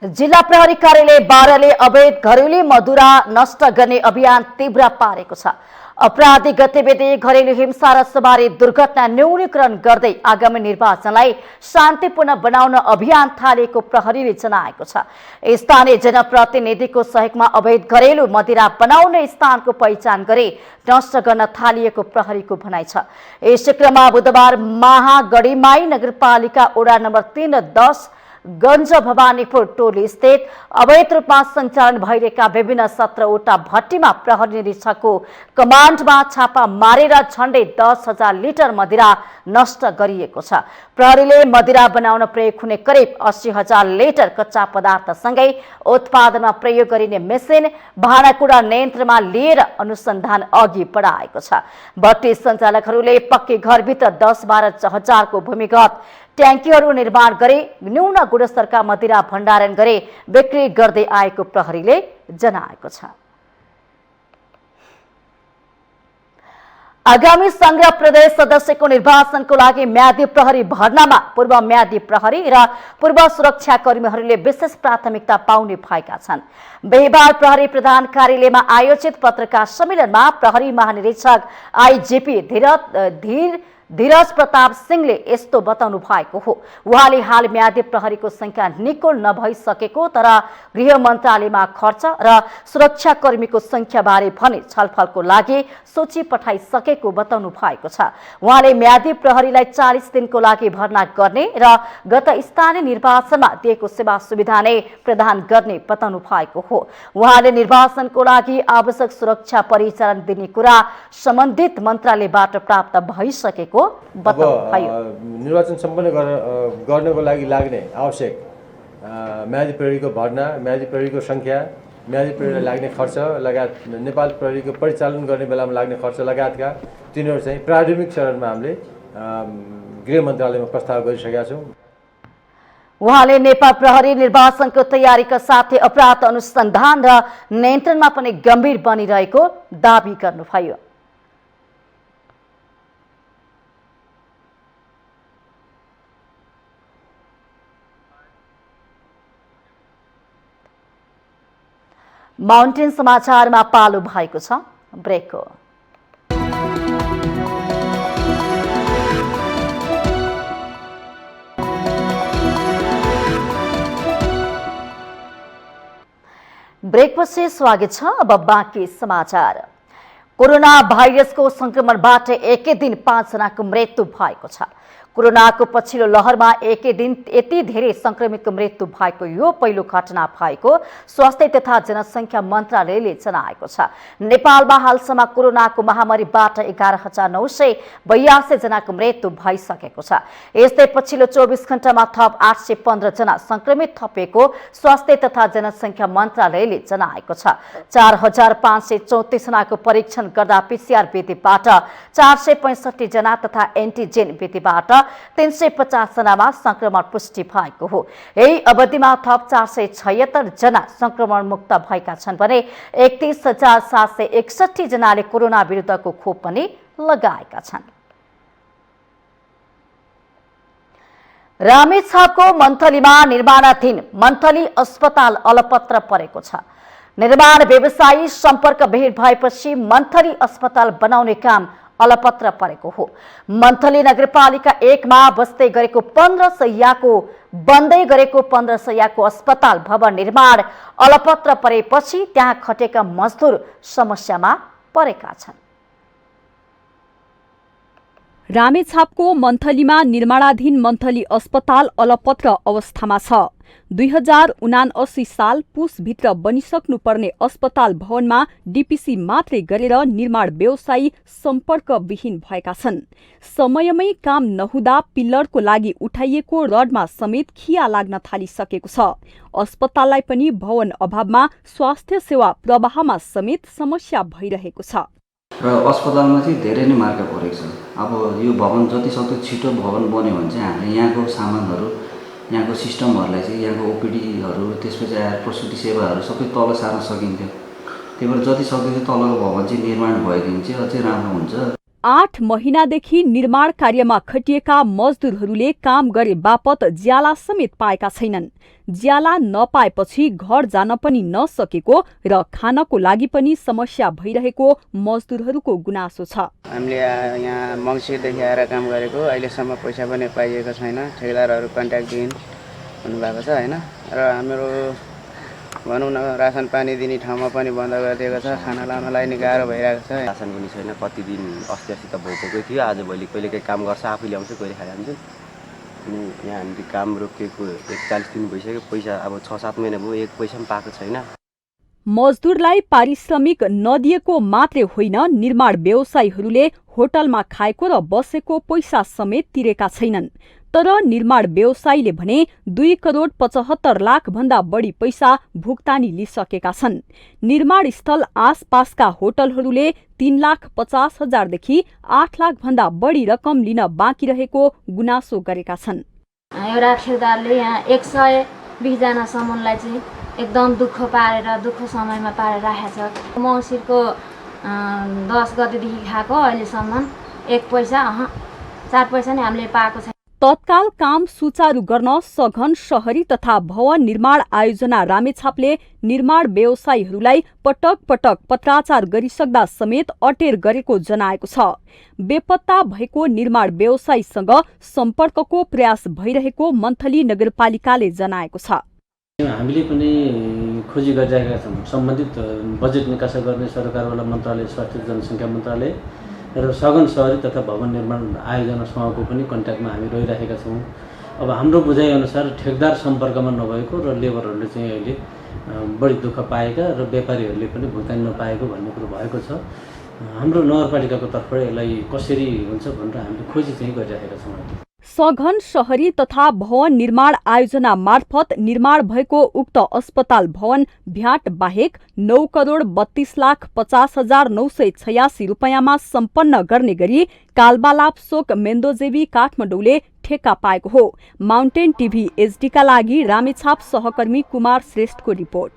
जिल्ला प्रहरी कार्यालय बाह्रले अवैध घरेलु मदिरा नष्ट गर्ने अभियान तीव्र पारेको छ। अपराधिक गतिविधि, घरेलु हिंसा र सवारी दुर्घटना न्यूनीकरण गर्दै आगामी निर्वाचनलाई शान्तिपूर्ण बनाउन अभियान थालेको प्रहरीले जनाएको छ। स्थानीय जनप्रतिनिधिको सहयोगमा अवैध घरेलु मदिरा बनाउने स्थानको पहिचान गरी नष्ट गर्न थालिएको प्रहरीको भनाइ छ। यस क्रममा बुधबार महागढीमाई नगरपालिका वडा नम्बर 3 र 10 गञ्ज भवानीपुर टोली स्थित अवैध रूपमा सञ्चालन भइरहेका विभिन्न 17वटा भट्टीमा प्रहरी निरीक्षकको कमान्डमा छापा मारेर झण्डै 10,000 लिटर मदिरा नष्ट गरिएको छ। प्रहरीले मदिरा बनाउन प्रयोग हुने करिब 80,000 लिटर कच्चा पदार्थसँगै उत्पादनमा प्रयोग गरिने मेसिन, भाँडाकुँडा नियन्त्रणमा लिएर अनुसन्धान अघि बढाएको छ। भट्टी सञ्चालकहरूले पक्कै घरभित्र 10-12 हजारको भूमिगत ट्याङ्कीहरू निर्माण गरी न्यून गुणस्तरका मदिरा भण्डारण गरी बिक्री गर्दै आएको प्रहरीले जनाएको छ। आगामी संघ प्रदेश सदस्यको निर्वाचनको लागि म्यादी प्रहरी भर्नामा पूर्व म्यादी प्रहरी र पूर्व सुरक्षा कर्मीहरूले विशेष प्राथमिकता पाउने भएका छन्। बिहिबार प्रहरी प्रधान कार्यालयमा आयोजित पत्रकार सम्मेलनमा प्रहरी महानिरीक्षक आइजिपी धीरज प्रताप सिंहले यस्तो बताउनु भएको हो। उहाँले हाल म्यादी प्रहरीको संख्या निको नभइसकेको तर गृह मन्त्रालयमा खर्च र सुरक्षा कर्मीको संख्याबारे भने छलफलको लागि सूची पठाइसकेको बताउनु भएको छ। उहाँले म्यादी प्रहरीलाई 40 दिनको लागि भर्ना गर्ने र गत स्थानीय निर्वाचनमा दिएको सेवा सुविधा नै प्रदान गर्ने बताउनु भएको हो। उहाँले निर्वाचनको लागि आवश्यक सुरक्षा परिचालन दिने कुरा सम्बन्धित मन्त्रालयबाट प्राप्त भइसकेको निर्वाचन सम्पन्न गर्नको लागि लाग्ने आवश्यक म्यादी प्रहरीको भर्ना, म्यादी प्रहरीको संख्या, म्यादी प्रहरीलाई लाग्ने खर्च लगायत नेपाल प्रहरीको परिचालन गर्ने बेलामा लाग्ने खर्च लगायतका तिनीहरू चाहिँ प्रारम्भिक चरणमा हामीले गृह मन्त्रालयमा प्रस्ताव गरिसकेका छौँ। उहाँले नेपाल प्रहरी निर्वाचनको तयारीका साथै अपराध अनुसन्धान र नियन्त्रणमा पनि गम्भीर बनिरहेको दावी गर्नुभयो। माउन्टेन समाचारमा पालो भएको छ ब्रेकको। ब्रेकपछि स्वागत छ। अब बाँकी समाचार। कोरोना भाइरसको संक्रमणबाट एकै दिन 5 जनाको मृत्यु भएको छ। कोरोनाको पछिल्लो लहरमा एकै दिन यति धेरै संक्रमितको मृत्यु भएको यो पहिलो घटना भएको स्वास्थ्य तथा जनसङ्ख्या मन्त्रालयले जनाएको छ। नेपालमा हालसम्म कोरोनाको महामारीबाट 11,982 जनाको मृत्यु भइसकेको छ। यस्तै पछिल्लो 24 घण्टामा थप 815 जना संक्रमित थपिएको स्वास्थ्य तथा जनसङ्ख्या मन्त्रालयले जनाएको छ। 4,534 जनाको परीक्षण गर्दा पीसीआर विधिबाट 465 जना तथा एन्टिजेन विधिबाट 350 जनामा संक्रमण पुष्टि भएको हो। यही अवधिमा थप 476 जना संक्रमण मुक्त भएका छन् भने 31,761 जनाले कोरोना विरुद्धको खोप पनि लगाएका छन्। रामेछापको मन्थलीमा निर्माणाधीन मन्थली अस्पताल अलपत्र परेको छ। निर्माण व्यवसायी सम्पर्क विहीन भएपछि मन्थली अस्पताल बनाउने काम अलपत्र परेको हो। मन्थली नगरपालिका 1 मा बस्दै गरेको 15 शैय्याको बन्दै गरेको 15 शैय्याको अस्पताल भवन निर्माण अलपत्र परेपछि त्यहाँ खटेका मजदुर समस्यामा परेका छन्। रामेछापको मन्थलीमा निर्माणाधीन मन्थली अस्पताल अलपत्र अवस्थामा छ। 2079 साल पुसभित्र बनिसक्नुपर्ने अस्पताल भवनमा डीपीसी मात्रै गरेर निर्माण व्यवसायी सम्पर्कविहीन भएका छन्। समयमै काम नहुँदा पिल्लरको लागि उठाइएको रडमा समेत खिया लाग्न थालिसकेको छ। अस्पताललाई पनि भवन अभावमा स्वास्थ्य सेवा प्रवाहमा समेत समस्या भइरहेको छ। र अस्पतालमा चाहिँ धेरै नै मार्का परेको छ। अब यो भवन जति सक्दो छिटो भवन बन्यो भने चाहिँ हामीले यहाँको सामानहरू, यहाँको सिस्टमहरूलाई चाहिँ यहाँको ओपिडीहरू, त्यसपछि आएर प्रसुति सेवाहरू सबै तल सार्न सकिन्थ्यो। त्यही भएर जति सक्दो तलको भवन चाहिँ निर्माण भएदेखि चाहिँ अझै राम्रो हुन्छ। 8 महिनादेखि निर्माण कार्यमा खटिएका मजदुरहरूले काम गरे बापत ज्याला समेत पाएका छैनन्। ज्याला नपाएपछि घर जान पनि नसकेको र खानको लागि पनि समस्या भइरहेको मजदुरहरूको गुनासो छ। हामीले यहाँ मङ्सिरदेखि आएर काम गरेको, अहिलेसम्म पैसा पनि पाइएको छैन। ठेकेदारहरू कन्ट्याक्टविहीन हुनुभएको छ होइन। र हाम्रो भनौँ न रासन पानी दिने ठाउँमा पनि बन्द गरिदिएको छ। खाना लानलाई नि गाह्रो भइरहेको छ। रासन पनि छैन। कति दिन अस्ति त भोकै थियो, आज भोलि कहिले केही काम गर्छ, आफै ल्याउँछ, कहिले खाइहाल्छ। अनि यहाँ हामीले काम रोकिएको 41 दिन भइसक्यो। पैसा अब 6-7 महिना भयो, एक पैसा पनि पाएको छैन। मजदुरलाई पारिश्रमिक नदिएको मात्रै होइन, निर्माण व्यवसायीहरूले होटलमा खाएको र बसेको पैसा समेत तिरेका छैनन्। तर निर्माण व्यवसायीले भने 2,75 लाख भन्दा बढी पैसा भुक्तानी लिइसकेका छन्। निर्माण स्थल आसपासका होटलहरूले 3,50,000 देखि 8 लाख भन्दा बढी रकम लिन बाँकी रहेको गुनासो गरेका छन्। एउटा ठेकेदारले यहाँ 120 जना सम्मलाई चाहिँ एकदम दुःख पारेर, दुःख समयमा पारेर राखेको छ। मङ्सिरको 10 गतेदेखि खाएको अहिलेसम्म 1 पैसा 4 पैसा नै हामीले पाएको छैन। तत्काल काम सुचारू गर्न सघन शहरी तथा भवन निर्माण आयोजना रामेछापले निर्माण व्यवसायीहरूलाई पटक पटक पत्राचार गरिसक्दा समेत अटेर गरेको जनाएको छ। बेपत्ता भएको निर्माण व्यवसायीसँग सम्पर्कको प्रयास भइरहेको मन्थली नगरपालिकाले जनाएको छ। हामीले पनि खोजी गरिरहेका छौँ। सम्बन्धित बजेट निकासा गर्ने सरकारवाला मन्त्रालय, स्वास्थ्य जनसङ्ख्या मन्त्रालय र सघन शहरी तथा भवन निर्माण आयोजनासँगको पनि कन्ट्याक्टमा हामी रहिरहेका छौँ। अब हाम्रो बुझाइअनुसार ठेकदार सम्पर्कमा नभएको र लेबरहरूले चाहिँ अहिले बढी दुःख पाएका र व्यापारीहरूले पनि भुक्तानी नपाएको भन्ने कुरो भएको छ। हाम्रो नगरपालिकाको तर्फबाट यसलाई कसरी हुन्छ भनेर हामीले खोजी चाहिँ गरिरहेका छौँ। सघन शहरी तथा भवन निर्माण आयोजना मार्फत निर्माण भएको उक्त अस्पताल भवन भ्याट बाहेक 9,32,50,986 रुपैयाँमा सम्पन्न गर्ने गरी कालबालाप्सोक मेन्दोजेवी काठमाडौँले ठेक्का पाएको हो। माउन्टेन टिभी एचडीका लागि रामेछाप सहकर्मी कुमार श्रेष्ठको रिपोर्ट।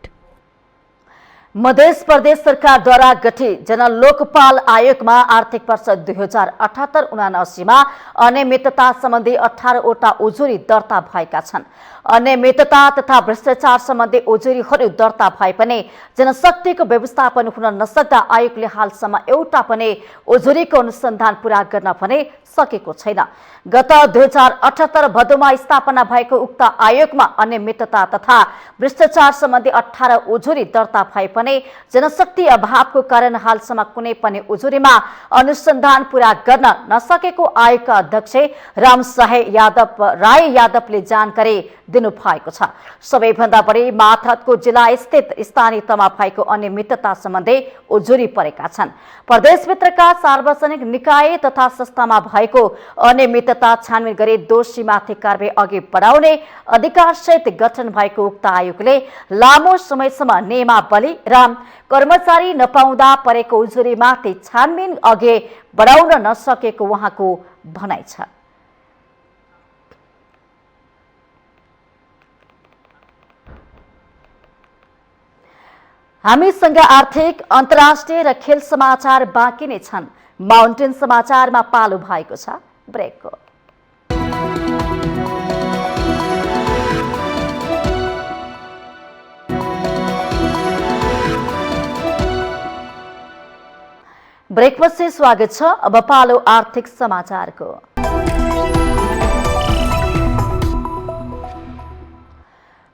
मध्य प्रदेश सरकारद्वारा गठित जनलोकपाल आयोगमा आर्थिक वर्ष 2078-79 मा अनियमितता सम्बन्धी 18 वटा उजुरी दर्ता भएका छन्। अनियमितता तथा भ्रष्टाचार सम्बन्धी उजुरीहरू दर्ता भए पनि जनशक्तिको व्यवस्थापन हुन नसक्दा आयोगले हालसम्म एउटा पनि उजुरीको अनुसन्धान पूरा गर्न भने सकेको छैन। गत 2078 भदौमा स्थापना भएको उक्त आयोगमा अनियमितता तथा भ्रष्टाचार सम्बन्धी 18 उजुरी दर्ता भए पनि जनशक्ति अभावको कारण हालसम्म कुनै पनि उजुरीमा अनुसन्धान पूरा गर्न नसकेको आयोगका अध्यक्ष राय यादवले जानकारी दिनुभएको छ। सबैभन्दा बढी माथतको जिल्ला स्थित स्थानीय तहमा भएको अनियमितता सम्बन्धी उजुरी परेका छन्। प्रदेशभित्रका सार्वजनिक निकाय तथा संस्थामा भएको अनियमितता छानबिन गरी दोषीमाथि कारबाही अघि बढाउने अधिकारसहित गठन भएको उक्त आयोगले लामो समयसम्म नियमावली र कर्मचारी नपाउँदा परेको उजुरीमाथि छानबिन अघि बढाउन नसकेको उहाँको भनाइ छ। हामीसँग आर्थिक, अन्तर्राष्ट्रिय र खेल समाचार बाँकी नै छन्। माउन्टेन समाचारमा पालो भएको छ ब्रेकको। ब्रेकपछि स्वागत छ। अब पालो आर्थिक समाचारको।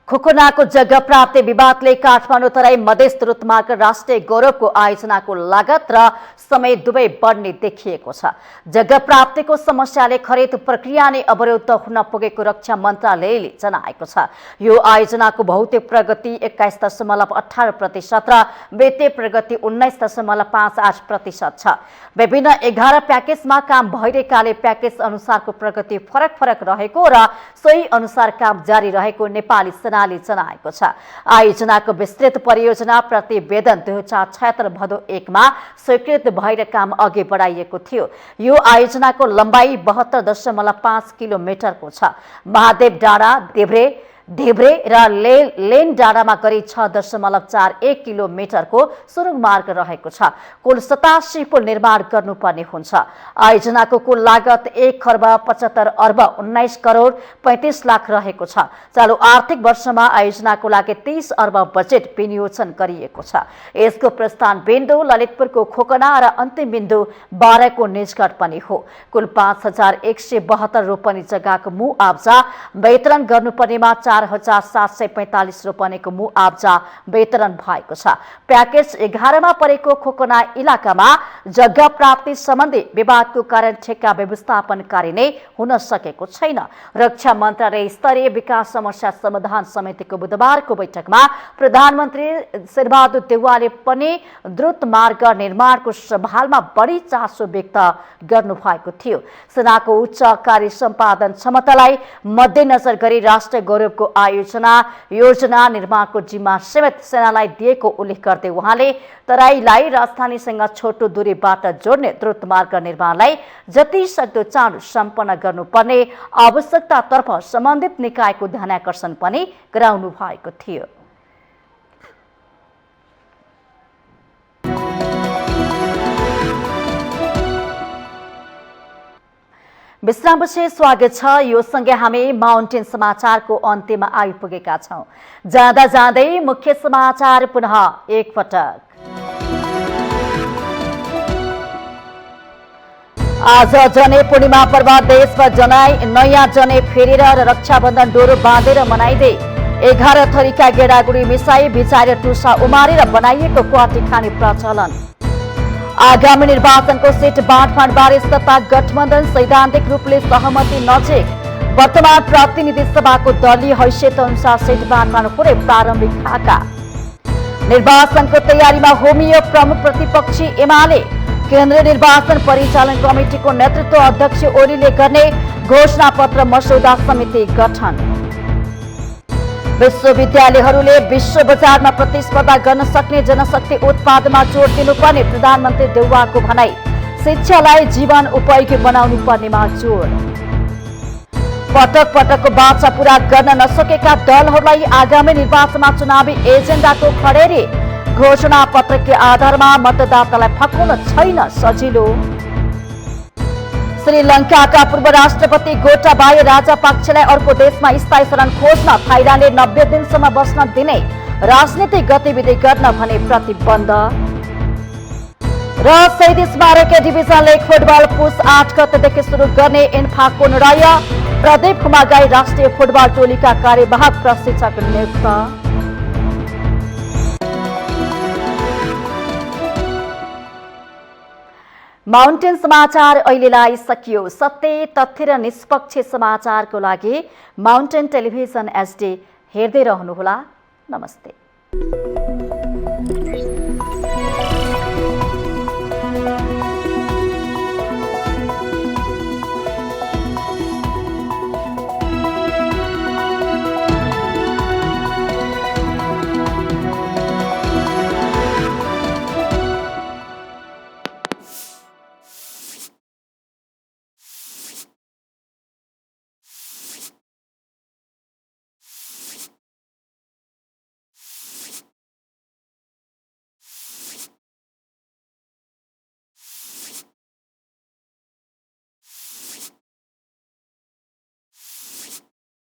खोकनाको जग्गा प्राप्ति विवादले काठमाडौँ तराई मधेस द्रुतमार्ग राष्ट्रिय गौरवको आयोजनाको लागत र समय दुवै बढ्ने देखिएको छ। जग्गा प्राप्तिको समस्याले खरिद प्रक्रिया नै अवरुद्ध हुन पुगेको रक्षा मन्त्रालयले जनाएको छ। यो आयोजनाको भौतिक प्रगति 21.18% र वित्तीय प्रगति 19.58% छ। विभिन्न 11 प्याकेजमा काम भइरहेकाले प्याकेज अनुसारको प्रगति फरक रहेको र सोही अनुसार काम जारी रहेको नेपाली सेनाले जनाएको छ। आयोजनाको विस्तृत परियोजना प्रतिवेदन 2076 भदौ 1 मा स्वीकृत भएर काम अघि बढाइएको थियो। यो आयोजनाको लम्बाई 72.5 किलोमिटरको छ। महादेव डाँडा, ढेब्रे र लेन डाँडामा गरी 6.41 किलोमिटरको सुरुङ मार्ग रहेको छ। कुल 87 पुल निर्माण गर्नुपर्ने हुन्छ। आयोजनाको कुल लागत 1,75,19,35,00,000 रहेको छ। चालु आर्थिक वर्षमा आयोजनाको लागि 30 अर्ब बजेट विनियोजन गरिएको छ। यसको प्रस्थान बिन्दु ललितपुरको खोकना र अन्तिम बिन्दु 12 को निजगढ पनि हो। कुल 5,172 रोपनी जग्गाको मुआब्जा वितरण गर्नुपर्नेमा 4,745 रोपनीको मुआब्जा वितरण भएको छ। प्याकेज 11 मा परेको खोकना इलाकामा जग्गा प्राप्ति सम्बन्धी विवादको कारण ठेक्का व्यवस्थापन कार्य नै हुन सकेको छैन। रक्षा मन्त्रालय स्तरीय विकास समस्या समाधान समितिको बुधबारको बैठकमा प्रधानमन्त्री शेरबहादुर देउवाले पनि द्रुत मार्ग निर्माणको सवालमा बढी चासो व्यक्त गर्नुभएको थियो। सेनाको उच्च कार्य सम्पादन क्षमतालाई मध्यनजर गरी राष्ट्रिय गौरवको योजना निर्माणको जिम्मा समेत सेनालाई दिएको उल्लेख गर्दै उहाँले तराईलाई राजधानीसँग छोटो दूरीबाट जोड्ने द्रुत मार्ग निर्माणलाई जति सक्दो चाँडो सम्पन्न गर्नुपर्ने आवश्यकतातर्फ सम्बन्धित निकायको ध्यानाकर्षण पनि गराउनु भएको थियो। विश्रामपछि स्वागत छ। यो सँगै हामी माउन्टेन समाचारको अन्त्यमा आइपुगेका छौं। जाँदा जाँदै मुख्य समाचार पुनः एकपटक। आज जनै पूर्णिमा पर्व देशभर नयाँ जनै फेरेर र रक्षाबन्धन डोरो बाँधेर मनाइँदै 11 थरीका गेडागुडी मिसाई भिजाएर टुसा उमारेर बनाइएको क्वाटी खाने प्रचलन। आगामी निर्वाचनको सिट बाँडफाँड बारे सत्ता गठबन्धन सैद्धान्तिक रूपले सहमति नजिक। वर्तमान प्रतिनिधि सभाको दलीय हैसियत अनुसार सिट बाँडफाँड हुने प्रारम्भिक खाका। निर्वाचनको तयारीमा होमियो प्रमुख प्रतिपक्षी एमाले। केन्द्रीय निर्वाचन परिचालन कमिटिको नेतृत्व अध्यक्ष ओलीले गर्ने घोषणापत्र मसौदा समिति गठन। विश्वविद्यालयहरूले विश्व बजारमा प्रतिस्पर्धा गर्न सक्ने जनशक्ति उत्पादनमा जोड दिनुपर्ने प्रधानमन्त्री देउवाको भनाई। शिक्षालाई जीवन उपयोगी बनाउनु पर्नेमा जोड। पटक पटकको बाचा पूरा गर्न नसकेका दलहरूलाई आगामी निर्वाचनमा चुनावी एजेन्डाको खडेरी। घोषणा पत्रकै आधारमा मतदातालाई फकाउन छैन सजिलो। श्रीलङ्काका पूर्व राष्ट्रपति गोटाबाया राजापाक्सेलाई अर्को देशमा स्थायी शरण खोज्न थाइल्याण्डले 90 दिनसम्म बस्न दिने। राजनीतिक गतिविधि गर्न भने प्रतिबन्ध। र शहीद स्मारक डिभिजन लिग फुटबल पुस 8 गतेदेखि सुरु गर्ने इन्फाको निर्णय। प्रदीप कुमार गाई राष्ट्रिय फुटबल टोलीका कार्यवाहक प्रशिक्षक नियुक्त। माउन्टेन समाचार अहिलेलाई सकियो। सत्य, तथ्य र निष्पक्ष समाचारको लागि माउन्टेन टेलिभिजन HD हेर्दै रहनुहोला। नमस्ते।